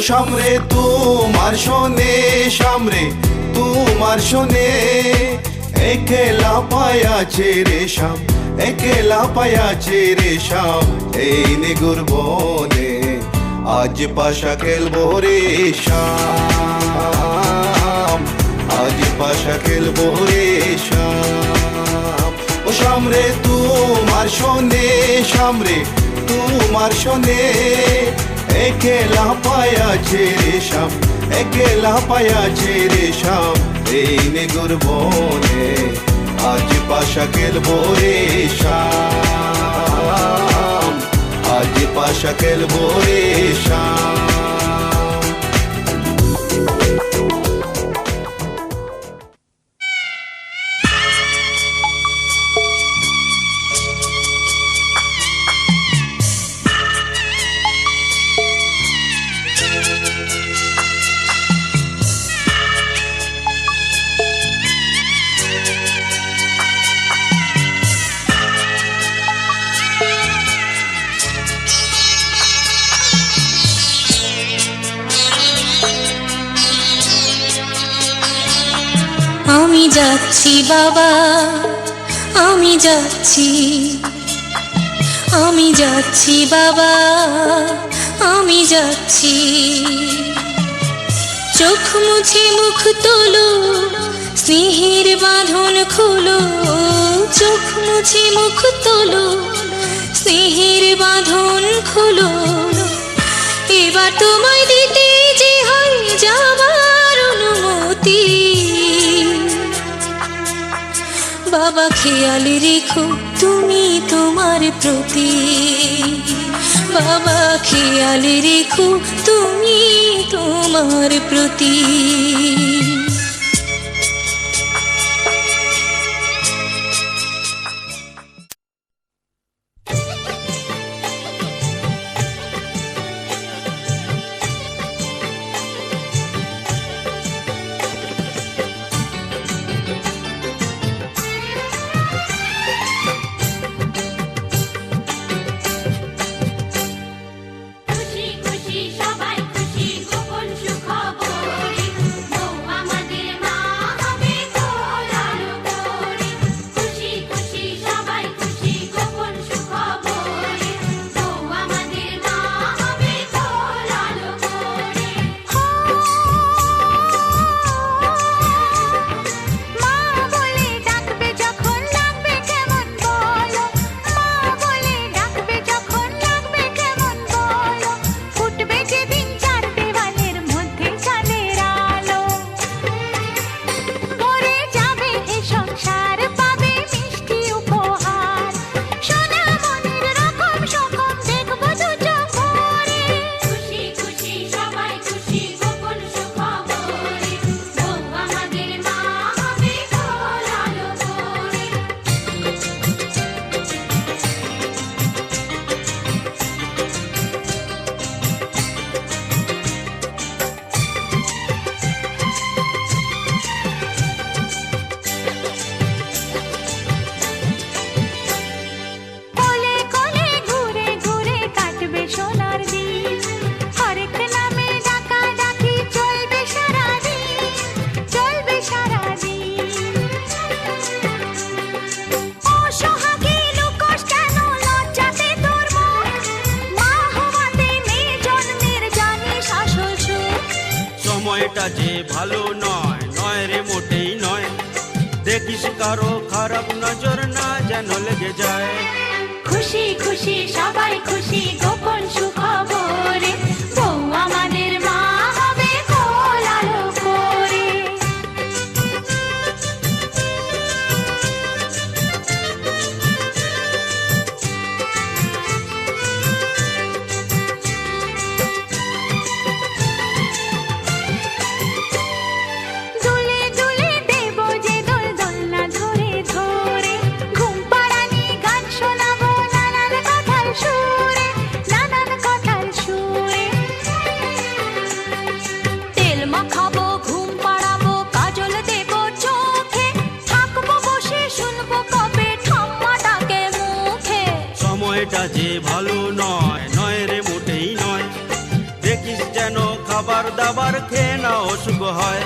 সামরে তোমার শোনে, সামরে তোমার শোনে, একলা পায়াছে রে শাম, একলা পায়াছে রে শাম, এই নিগুর বনে আজ পাশা খেলবো রে শাম, আজ পাশা খেলবো রে শাম। ও সামরে তোমার শোনে, সামরে তোমার শোনে, একলা পায়াছে রে শাম, একলা পায়াছে রে শাম, এই নিগুর বনে আজ পাশা খেলবো রে শাম, আজ পাশা খেলবো রে শাম। আমি যাচ্ছি বাবা, আমি যাচ্ছি, আমি যাচ্ছি বাবা, আমি যাচ্ছি। চোখ মুছে মুখ তোলো, স্নেহের বাঁধন খোলো, চোখ মুছে মুখ তোলো, স্নেহের বাঁধন খোলো। এবার তোমায় দিতে যে হয় যাবার অনুমতি। বাবা খেয়াল রেখো তুমি তোমার প্রতি, বাবা খেয়াল রেখো তুমি তোমার প্রতি। সময়টা যে ভালো নয়, নয় রে মোটেই নয়, দেখিস কারো খারাপ নজর না যেন লেগে যায়। খুশি খুশি সবাই খুশি গোপন সুখবরে, বউ আমাদের মা হবে কোল আলো করে। সময়টা যে ভালো নয়, নয় রে মোটেই নয়, দেখিস যেন খাবার দাবার খেয়ে না অসুখ হয়।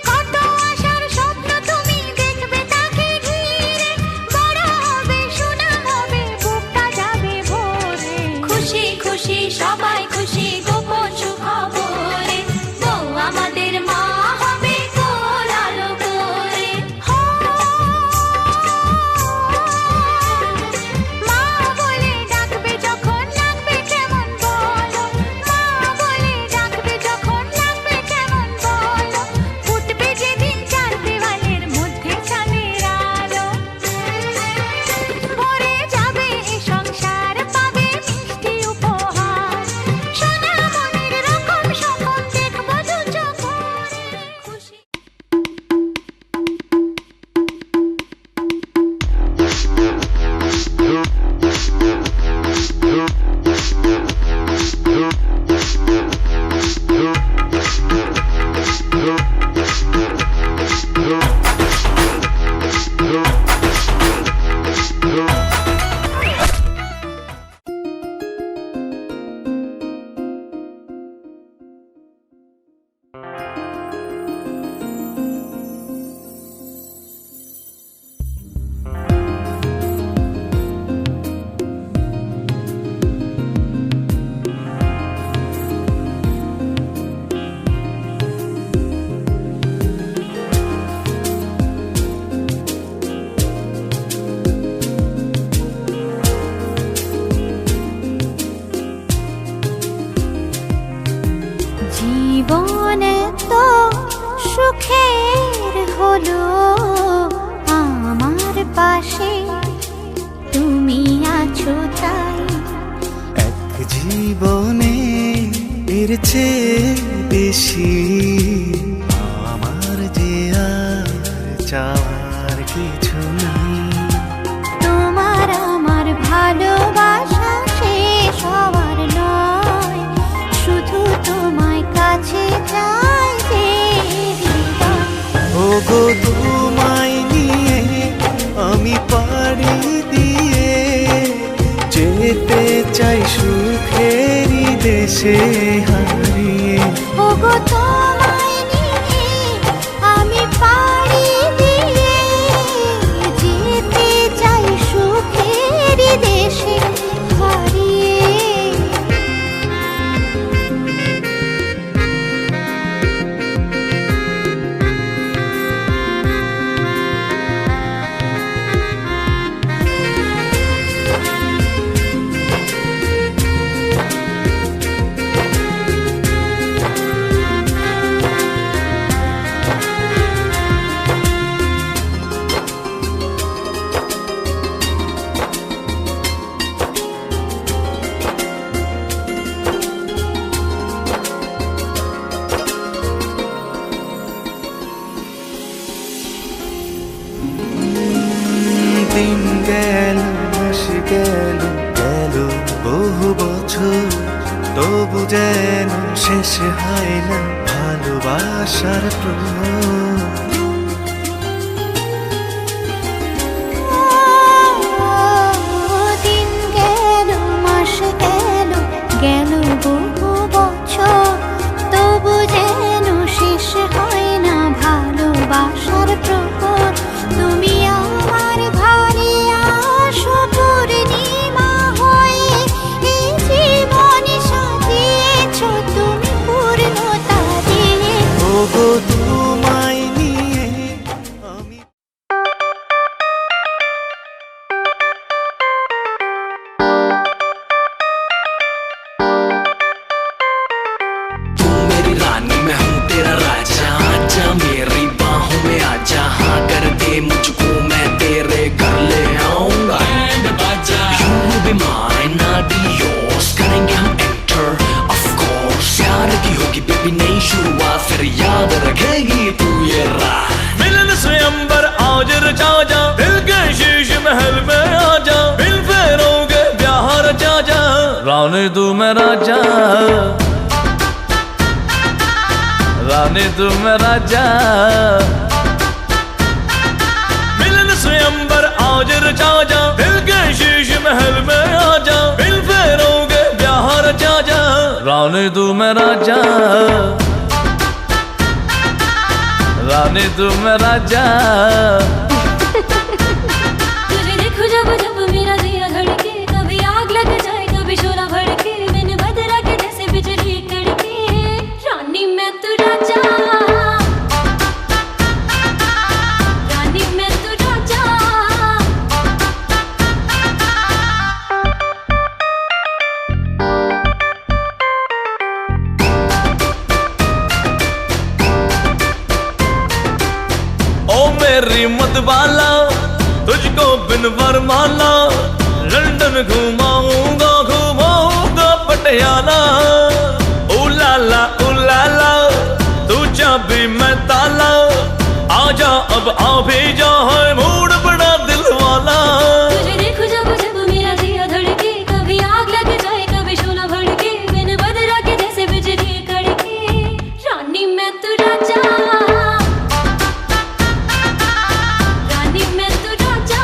কত আশার স্বপ্ন তুমি দেখবে তাকে ঘিরে, বড় হবে সুনাম হবে বুকটা যাবে ভরে। খুশি খুশি সবাই খুশি গোপন সুখবরে, বউ আমাদের মা হবে কোল আলো করে। মা বলে ডাকবে যখন লাগবে কেমন বলো, মা বলে ডাকবে যখন লাগবে কেমন বলো, ফুটবে যেদিন চার দেওয়ালের মধ্যে চাঁদের আলো। ভরে যাবে এ সংসার পাবে মিষ্টি উপহার, সোনা মনের রকম সকম দেখবো দু চোখ ভরে। খুশি জীবন তো সুখের হলো আমার পাশে, তুমি আছো তাই। এক জীবনে এর চেয়ে বেশি আমার যে আর চাওয়ার কিছু নাই। তোমার আমার ভালোবাসা শেষ হওয়ার নয়, শুধু তোমায় কাছে চাই যে হৃদয়। ওগো তোমায় নিয়ে আমি পাড়ি দিয়ে যেতে চাই সুখেরই দেশে হারিয়ে। ওগো তোমায় নিয়ে আমি পাড়ি দিয়ে যেতে চাই সুখের দেশে হারিয়ে। দিন গেল মাস গেল গেল বহু বছর, তবু যেন শেষ হয় না ভালোবাসার প্রহর। দিন গেল মাস গেল গেল বহু বছর, তবু যেন শেষ হয় না ভালোবাসার প্রহর। তুমি আমার ঘরে আসো পূর্ণিমা হয়ে, এই জীবন সাজিয়েছ তুমি পূর্ণতা দিয়ে। ওগো তোমায় নিয়ে আমি तू मेरी रानी मैं हूँ तेरा राजा, आजा मेरी बाहों में आजा, हाँ कर दे मुझको मैं तेरे घर ले आऊंगा। You will be mine, I'll be yours, करेंगे हम enter of course। प्यार की होगी बेबी नई शुरुआत, फिर याद रखेगी तू ये रात। मिलन स्वयंवर आज रचा जा, दिल के शीश महल में आजा, बिल फेरोगे ब्याह रचा जा, रानी तू मैं राजा, रानी तू मैं राजा। मिलन स्वयंवर आज रचा जा, दिल के शीश महल में आजा, बिल फेरोगे ब्याह रानी तू मैं राजा, रानी तू मैं राजा। तुझे देखूं जब जब मेरा दिया धड़के, कभी आग लग जाए कभी शोला भड़के, मैंने बदला के जैसे बिजली कड़के, रानी मैं तू राजा, रानी मैं तू राजा। ओ मेरी मतवाला तुझको बिन वरमाला, लंदन घुमाऊंगा घुमाऊंगा पटियाला। ओ लाला तू चाबी मैं ताला, आजा अब आ भी जा है मूड बड़ा दिल वाला। तुझे देखूं जब जब मेरा दिया धड़के, कभी आग लग जाए कभी शोला भड़के, मैंने बदला के जैसे बिजली कड़के, रानी मैं तू राजा, रानी मैं तू राजा।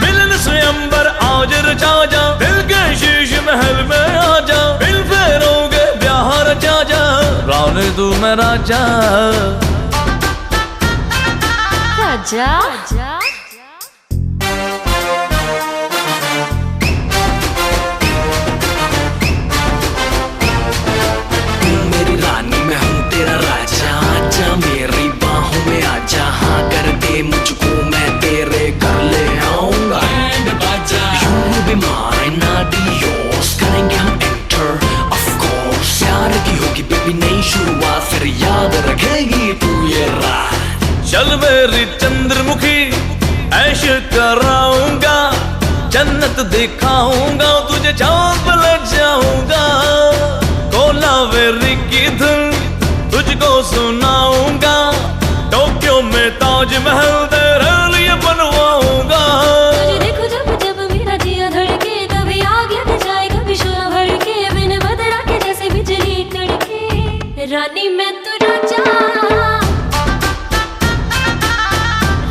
मिलन स्वयंवर आज रचा जा, दिल के शीश महल में आजा, बिल फेरोगे ब्याह रचा जा, रानी तू मैं राजा, राजा। तू मेरी रानी मैं हूँ तेरा राजा, आजा मेरी बाहों में आजा, हाँ कर दे मुझको मैं तेरे घर ले आऊंगा। You will be mine, I'll be yours, करेंगे हम enter of course। प्यार की होगी बेबी नई शुरुआत, फिर याद रखेगी तू ये रात। चल मेरी चंद्रमुखी ऐश कराऊंगा, जन्नत दिखाऊंगा तुझे, चांद पे ले जाऊंगा, कोलावेरी की धुन तुझको सुनाऊंगा, टोक्यो में ताजमहल तेरे लिए बनवाऊंगा। तुझे देखूं जब जब मेरा दिया धड़के, कभी आग लग जाए कभी शोला भड़के, मैंने बदला के जैसे बिजली कड़के, रानी मैं तू राजा,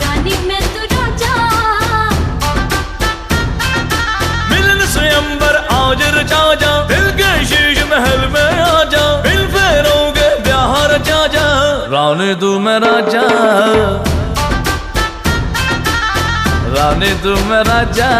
रानी मैं तू राजा। मिलन स्वयंवर आज रचा जा, दिल के शीश महल में आजा, बिल फेरोगे ब्याह रचा जा, रानी तू मैं राजा, रानी तू मैं राजा।